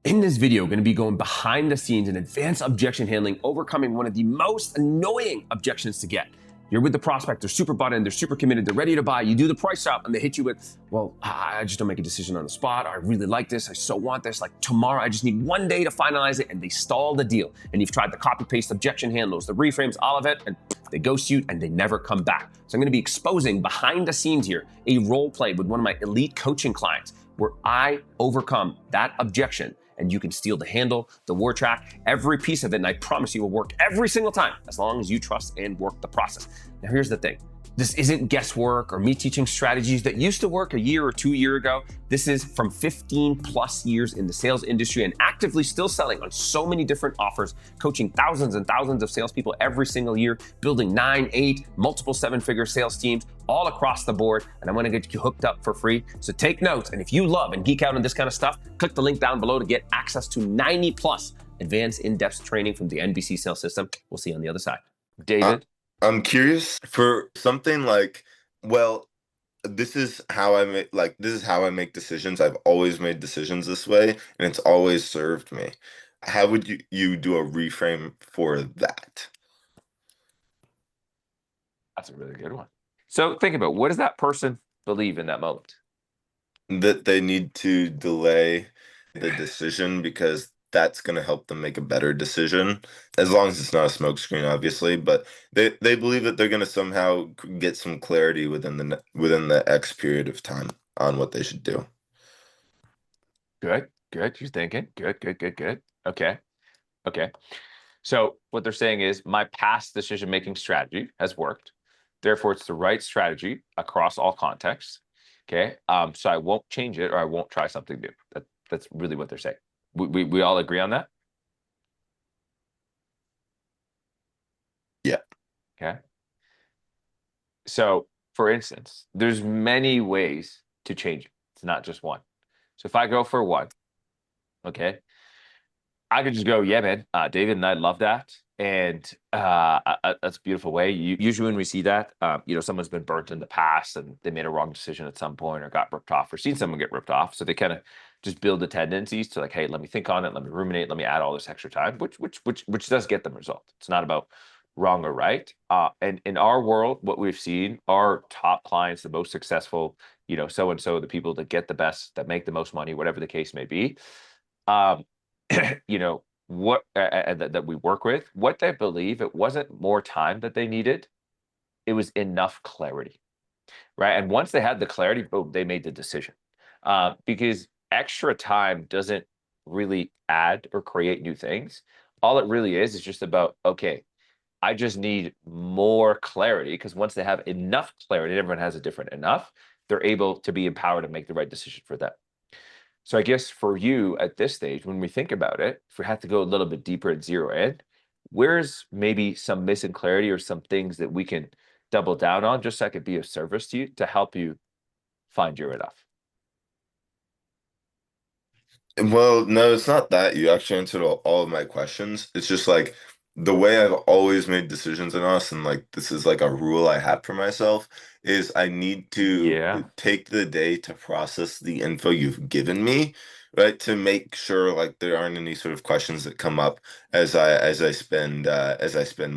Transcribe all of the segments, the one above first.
In this video, we're going to be going behind the scenes in advanced objection handling, overcoming one of the most annoying objections to get. You're with the prospect, they're super bought in, they're super committed, they're ready to buy. You do the price up and they hit you with, well, I just don't make a decision on the spot. I really like this. I so want this. Like tomorrow, I just need one day to finalize it, and they stall the deal. And you've tried the copy paste objection handles, the reframes, all of it, and they ghost you and they never come back. So I'm going to be exposing behind the scenes here a role play with one of my elite coaching clients where I overcome that objection. And you can steal the handle, the word track, every piece of it, and I promise you will work every single time as long as you trust and work the process. Now here's the thing. This isn't guesswork or me teaching strategies that used to work a year or 2 years ago. This is from 15 plus years in the sales industry and actively still selling on so many different offers, coaching thousands and thousands of salespeople every single year, building 9, 8, multiple 7-figure sales teams all across the board. And I'm gonna get you hooked up for free. So take notes. And if you love and geek out on this kind of stuff, click the link down below to get access to 90 plus advanced in-depth training from the NBC sales system. We'll see you on the other side. David? I'm curious for something like, well, this is how I make decisions. I've always made decisions this way, and it's always served me. How would you do a reframe for that? That's a really good one. So think about, what does that person believe in that moment? That they need to delay the decision because that's going to help them make a better decision, as long as it's not a smokescreen, obviously. But they believe that they're going to somehow get some clarity within the X period of time on what they should do. Good. You're thinking. Good. Okay. So what they're saying is, my past decision-making strategy has worked. Therefore, it's the right strategy across all contexts. Okay. So I won't change it, or I won't try something new. That's really what they're saying. We all agree on that? Yeah. Okay. So, for instance, there's many ways to change it. It's not just one. So if I go for one, okay, I could just go, yeah, man, David and I love that. And that's a beautiful way. Usually when we see that, someone's been burnt in the past and they made a wrong decision at some point or got ripped off, or seen someone get ripped off. So they kind of just build the tendencies to like, hey, let me think on it, let me ruminate, let me add all this extra time, which does get them result. It's not about wrong or right. And in our world, what we've seen, our top clients, the most successful, so-and-so, the people that get the best, that make the most money, whatever the case may be, what that we work with, what they believe, it wasn't more time that they needed, it was enough clarity, right? And once they had the clarity, boom, they made the decision. Because extra time doesn't really add or create new things. All it really is just about, okay, I just need more clarity, because once they have enough clarity, everyone has a different enough, they're able to be empowered to make the right decision for them. So I guess for you at this stage, when we think about it, if we have to go a little bit deeper and zero in, where's maybe some missing clarity or some things that we can double down on, just so I could be of service to you to help you find your enough? Well, no, it's not that. You actually answered all of my questions. It's just like the way I've always made decisions in us, and like this is like a rule I have for myself, is I need to Yeah. take the day to process the info you've given me, right? To make sure like there aren't any sort of questions that come up as I spend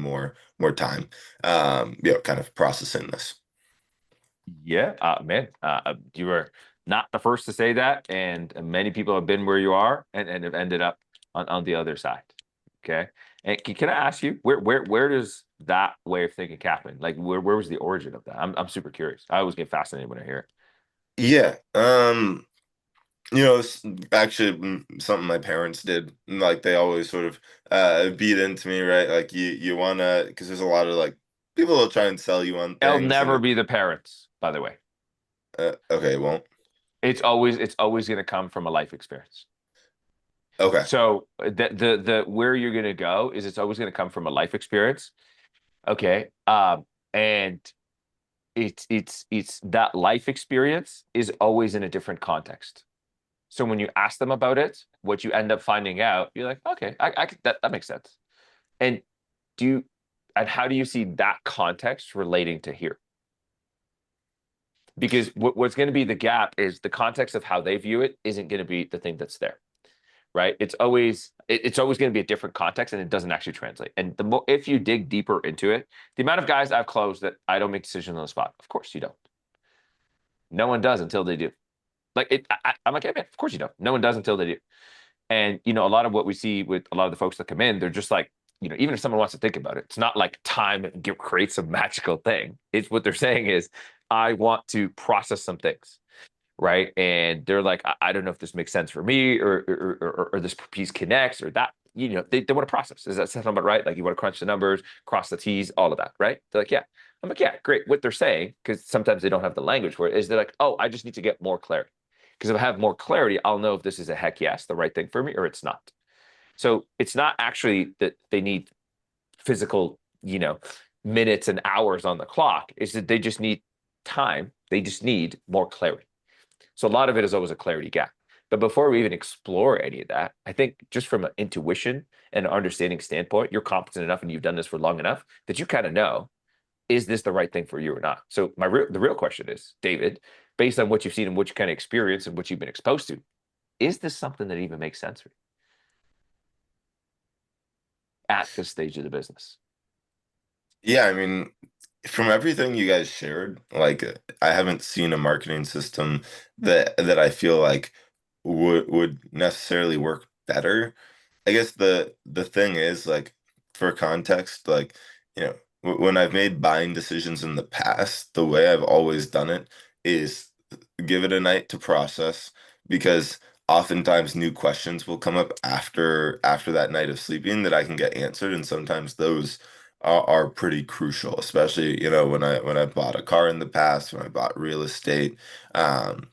more time kind of processing this. Yeah, man, you were not the first to say that, and many people have been where you are and have ended up on the other side. Okay, and can I ask you, where does that way of thinking happen? Like, where was the origin of that? I'm super curious. I always get fascinated when I hear it. Yeah. It's actually something my parents did. Like they always sort of beat into me, right? Like you wanna, because there's a lot of like people will try and sell you on It'll things, never and be the parents, by the way. okay, it won't. It's always going to come from a life experience. Okay. So the where you're going to go is, it's always going to come from a life experience. Okay. And it's that life experience is always in a different context. So when you ask them about it, what you end up finding out, you're like, okay, that makes sense. And how do you see that context relating to here? Because what's going to be the gap is the context of how they view it isn't going to be the thing that's there. right? It's always going to be a different context, and it doesn't actually translate. And the more if you dig deeper into it, the amount of guys I've closed that I don't make decisions on the spot. Of course you don't. No one does until they do. Like I'm like, hey man, of course you don't. No one does until they do. And a lot of what we see with a lot of the folks that come in, they're just like, even if someone wants to think about it, it's not like time creates a magical thing. It's what they're saying is, I want to process some things, right? And they're like, I don't know if this makes sense for me, or this piece connects, or that. They want to process. Does that sound about right? Like, you want to crunch the numbers, cross the T's, all of that, right? They're like, yeah. I'm like, yeah, great. What they're saying, because sometimes they don't have the language for it, is they're like, oh, I just need to get more clarity. Because if I have more clarity, I'll know if this is a heck yes, the right thing for me, or it's not. So it's not actually that they need physical, minutes and hours on the clock. It's that they just need time. They just need more clarity. So a lot of it is always a clarity gap. But before we even explore any of that, I think just from an intuition and understanding standpoint, you're competent enough and you've done this for long enough that you kind of know, is this the right thing for you or not? So the real question is, David, based on what you've seen and what you kind of experience and what you've been exposed to, is this something that even makes sense for you at this stage of the business? Yeah, I mean, from everything you guys shared, like I haven't seen a marketing system that I feel like would necessarily work better. I guess the thing is, like, for context, like, when I've made buying decisions in the past, the way I've always done it is give it a night to process, because oftentimes new questions will come up after that night of sleeping that I can get answered, and sometimes those are pretty crucial, especially when I bought a car in the past, when I bought real estate, um,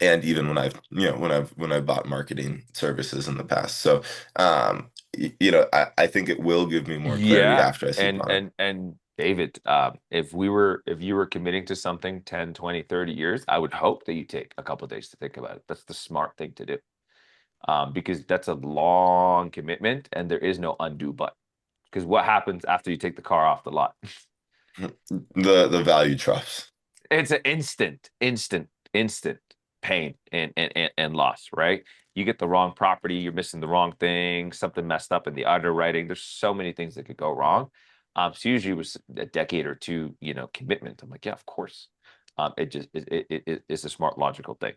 and even when I bought marketing services in the past. So I think it will give me more clarity Yeah. after I sleep And on it. and David, if you were committing to something 10, 20, 30 years, I would hope that you take a couple of days to think about it. That's the smart thing to do. Because that's a long commitment and there is no undo button. Because what happens after you take the car off the lot? The value drops. It's an instant pain and loss, right? You get the wrong property, you're missing the wrong thing, something messed up in the underwriting. There's so many things that could go wrong. So usually it was a decade or two, commitment. I'm like, yeah, of course. It's a smart, logical thing.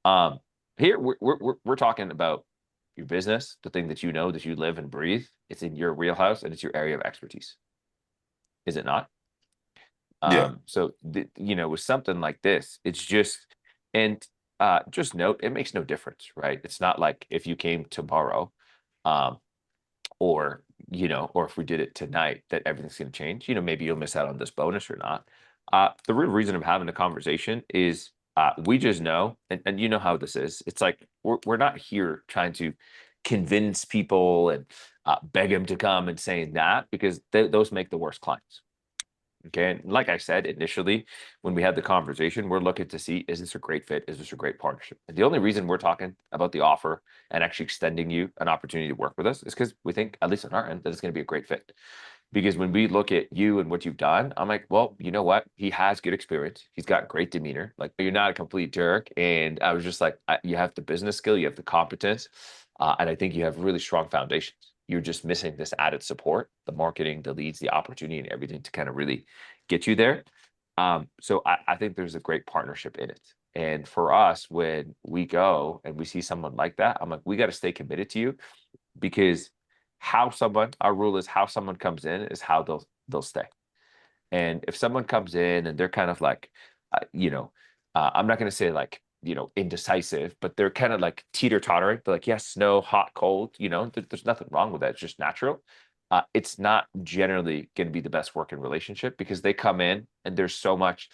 Um, Here we're talking about your business, the thing that that you live and breathe. It's in your wheelhouse and it's your area of expertise. Is it not? Yeah. So with something like this, it's just, and just note, it makes no difference, right? It's not like if you came tomorrow, um, or or if we did it tonight, that everything's going to change. Maybe you'll miss out on this bonus or not. The real reason of having the conversation is, we just know, and you know how this is. It's like we're not here trying to convince people and beg them to come and saying that, because those make the worst clients. Okay. And like I said, initially, when we had the conversation, we're looking to see, is this a great fit? Is this a great partnership? And the only reason we're talking about the offer and actually extending you an opportunity to work with us is because we think, at least on our end, that it's going to be a great fit. Because when we look at you and what you've done, I'm like, well, you know what? He has good experience. He's got great demeanor. Like, you're not a complete jerk. And I was just like, you have the business skill, you have the competence, and I think you have really strong foundations. You're just missing this added support, the marketing, the leads, the opportunity, and everything to kind of really get you there. So I think there's a great partnership in it. And for us, when we go and we see someone like that, I'm like, we got to stay committed to you, because our rule is, how someone comes in is how they'll stay. And if someone comes in and they're kind of like, I'm not going to say like, indecisive, but they're kind of like teeter tottering. They're like, yes, no, hot, cold, there's nothing wrong with that. It's just natural. It's not generally going to be the best working relationship, because they come in and there's so much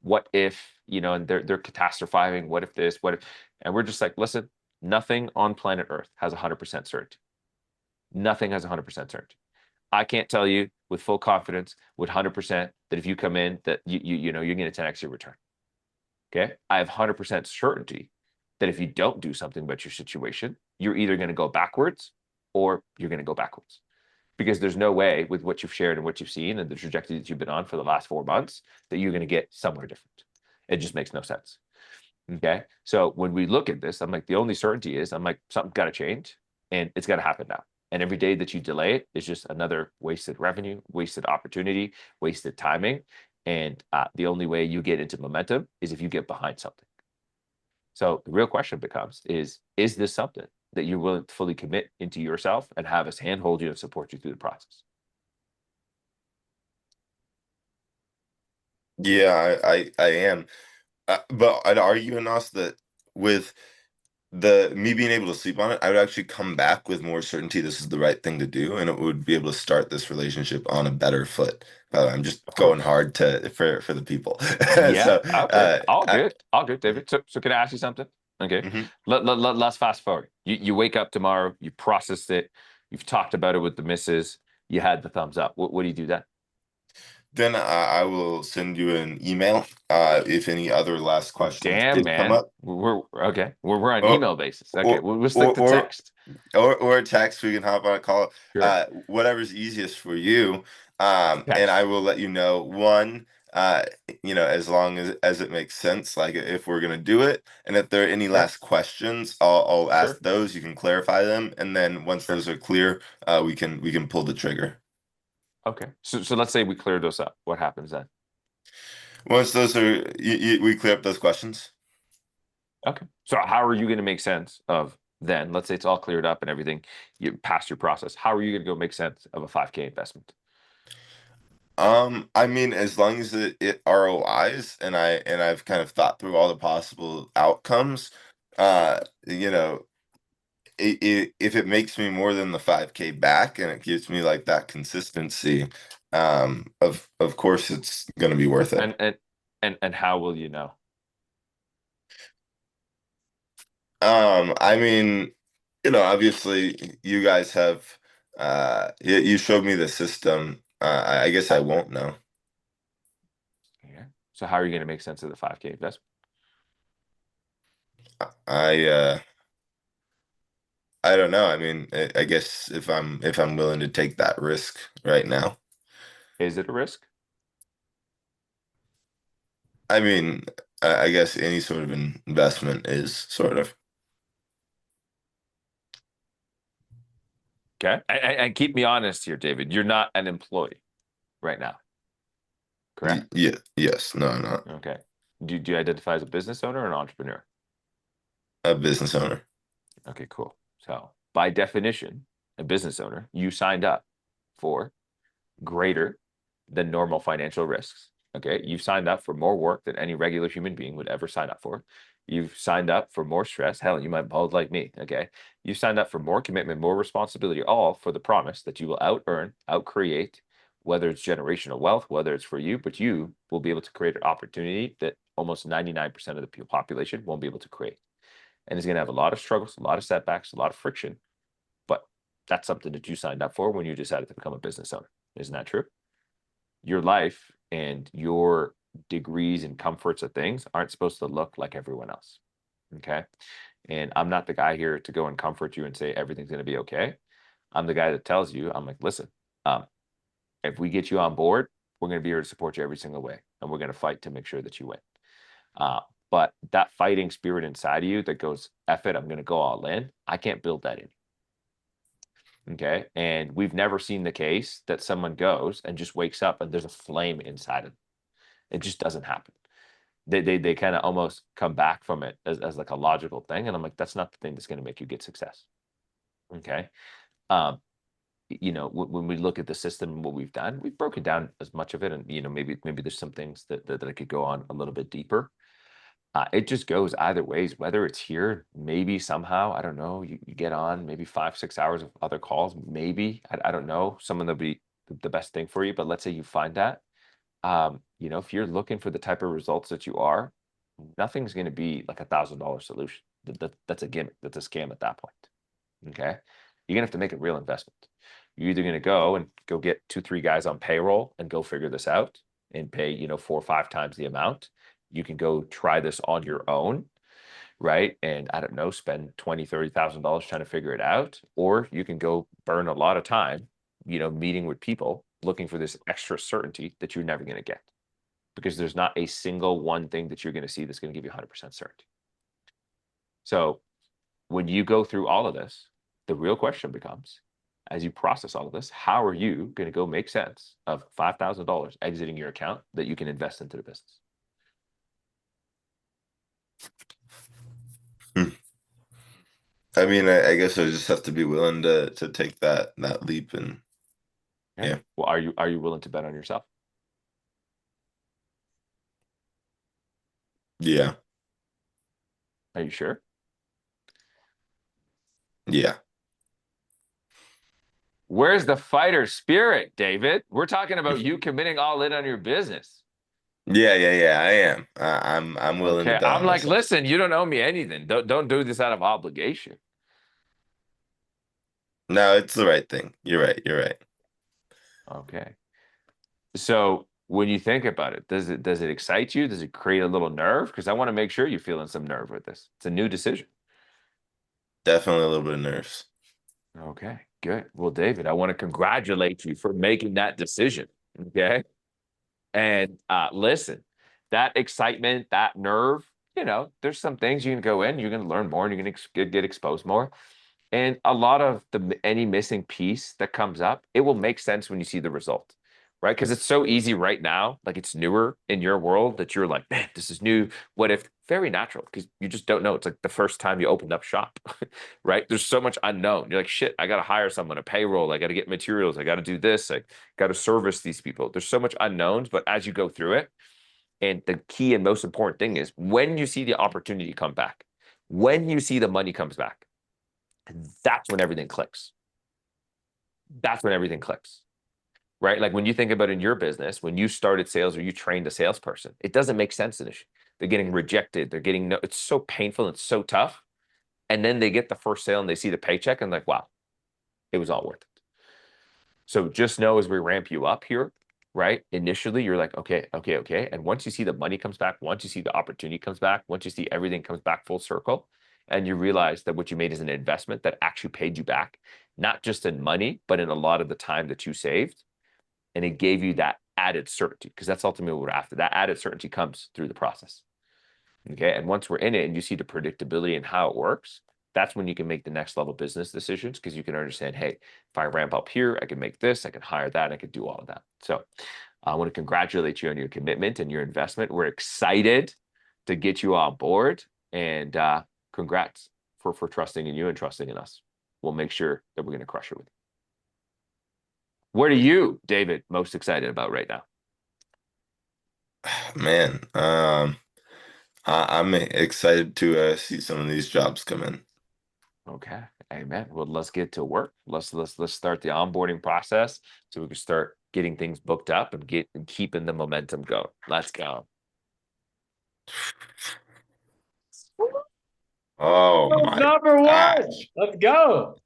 what if, and they're catastrophizing. What if this, what if, and we're just like, listen, nothing on planet Earth has 100% certainty. Nothing has 100% certainty. I can't tell you with full confidence, with 100%, that if you come in, that you're going to 10x your return. Okay, I have 100% certainty that if you don't do something about your situation, you're either going to go backwards or you're going to go backwards. Because there's no way, with what you've shared and what you've seen and the trajectory that you've been on for the last 4 months, that you're going to get somewhere different. It just makes no sense. Okay. So when we look at this, I'm like, the only certainty is, I'm like, something's got to change and it's got to happen now. And every day that you delay it is just another wasted revenue, wasted opportunity, wasted timing. And the only way you get into momentum is if you get behind something. So the real question becomes is this something that you're willing to fully commit into yourself and have us handhold you and support you through the process? Yeah, I am. But I'd argue, Anas, that with the me being able to sleep on it, I would actually come back with more certainty this is the right thing to do, and it would be able to start this relationship on a better foot. I'm just Of going course. hard for the people. Yeah. So, Okay. All I, good. All good, David. So can I ask you something? Okay. mhm. Let's fast forward. You wake up tomorrow, you processed it, you've talked about it with the missus, you had the thumbs up. What do you do then? Then I will send you an email if any other last questions Damn, did come man. up, We're okay. We're on or email basis. Okay. or We'll or stick to or text. or a text. We can hop on a call. Sure. Whatever's easiest for you. And I Text. will let you know one. Uh, as long as it makes sense, like if we're gonna do it, and if there are any Okay. last questions, I'll ask Sure. those. You can clarify them, and then once Sure. those are clear, we can pull the trigger. Okay. So let's say we clear those up. What happens then? Once those are, we clear up those questions. Okay. So how are you going to make sense of then? Let's say it's all cleared up and everything, you passed your process. How are you going to go make sense of a 5K investment? I mean, as long as it ROIs and I've kind of thought through all the possible outcomes, uh, you know, if it makes me more than the 5K back and it gives me like that consistency, of course it's gonna be worth it. And how will you know? I mean, obviously you guys have you showed me the system. I guess I won't know. Yeah. So how are you going to make sense of the 5K investment? I I don't know. I mean, I guess if I'm willing to take that risk right now. Is it a risk? I mean, I guess any sort of investment is sort of. Okay. And keep me honest here, David. You're not an employee right now, correct? Yeah, yes, no, I'm not Okay. Do you identify as a business owner or an entrepreneur? a business owner. Okay, cool. So by definition, a business owner, you signed up for greater than normal financial risks. Okay. You've signed up for more work than any regular human being would ever sign up for. You've signed up for more stress. Hell, you might bald like me. Okay. You've signed up for more commitment, more responsibility, all for the promise that you will out earn, out create, whether it's generational wealth, whether it's for you, but you will be able to create an opportunity that almost 99% of the population won't be able to create. And it's going to have a lot of struggles, a lot of setbacks, a lot of friction. But that's something that you signed up for when you decided to become a business owner. Isn't that true? Your life and your degrees and comforts of things aren't supposed to look like everyone else. Okay. And I'm not the guy here to go and comfort you and say everything's going to be okay. I'm the guy that tells you, I'm like, listen, um, if we get you on board, we're going to be here to support you every single way. And we're going to fight to make sure that you win. Uh, but that fighting spirit inside of you that goes, F it, I'm going to go all in. I can't build that in. Okay. And we've never seen the case that someone goes and just wakes up and there's a flame inside of them. It just doesn't happen. They kind of almost come back from it as like a logical thing. And I'm like, that's not the thing that's going to make you get success. Okay. Um, when we look at the system and what we've done, we've broken down as much of it. And, maybe there's some things that I could go on a little bit deeper. It just goes either ways, whether it's here, maybe somehow, I don't know, you get on maybe 5, 6 hours of other calls, maybe, I don't know, someone that'll be the best thing for you. But let's say you find that, if you're looking for the type of results that you are, nothing's going to be like $1,000 solution. That's a gimmick. That's a scam at that point. Okay. You're going to have to make a real investment. You're either going to go get 2, 3 guys on payroll and go figure this out and pay, 4 or 5 times the amount. You can go try this on your own, right? And I don't know, spend $20,000, $30,000 trying to figure it out. Or you can go burn a lot of time, meeting with people looking for this extra certainty that you're never going to get, because there's not a single one thing that you're going to see that's going to give you 100% certainty. So when you go through all of this, the real question becomes, as you process all of this, how are you going to go make sense of $5,000 exiting your account that you can invest into the business? Hmm. I mean, I guess I just have to be willing to take that leap, and Okay. yeah, Well, are you willing to bet on yourself? yeah, Are you sure? yeah, Where's the fighter spirit, David? We're talking about you committing all in on your business. yeah. I am. I'm willing to Okay. bet I'm on like, myself. listen, you don't owe me anything. Don't do this out of obligation. No, it's the right thing. You're right. You're right. Okay. So when you think about it, does it excite you? Does it create a little nerve? Because I want to make sure you're feeling some nerve with this. It's a new decision. Definitely a little bit of nerves. Okay, good. Well, David, I want to congratulate you for making that decision. Okay. And listen, that excitement, that nerve, there's some things you can go in, you're going to learn more, and you're going to get exposed more. And a lot of any missing piece that comes up, it will make sense when you see the result, right? Because it's so easy right now, like it's newer in your world that you're like, man, this is new. What if? Very natural because you just don't know. It's like the first time you opened up shop, right? There's so much unknown. You're like, shit, I got to hire someone, a payroll. I got to get materials. I got to do this. I got to service these people. There's so much unknowns, but as you go through it, and the key and most important thing is when you see the opportunity come back, when you see the money comes back, that's when everything clicks. That's when everything clicks, right? Like when you think about in your business, when you started sales or you trained a salesperson, it doesn't make sense initially. They're getting rejected. They're getting no, it's so painful. And it's so tough. And then they get the first sale and they see the paycheck and like, wow, it was all worth it. So just know as we ramp you up here, right? Initially, you're like, okay, okay, okay. And once you see the money comes back, once you see the opportunity comes back, once you see everything comes back full circle, and you realize that what you made is an investment that actually paid you back, not just in money, but in a lot of the time that you saved. And it gave you that added certainty, because that's ultimately what we're after. That added certainty comes through the process. Okay. And once we're in it and you see the predictability and how it works, that's when you can make the next level business decisions because you can understand, hey, if I ramp up here, I can make this, I can hire that, I can do all of that. So I want to congratulate you on your commitment and your investment. We're excited to get you on board, and congrats for trusting in you and trusting in us. We'll make sure that we're going to crush it with you. What are you, David, most excited about right now? Man, I'm excited to see some of these jobs come in. Okay. Amen. Well, let's get to work. Let's start the onboarding process so we can start getting things booked up and keeping the momentum going. Let's go. Oh my Number one. gosh. Let's go.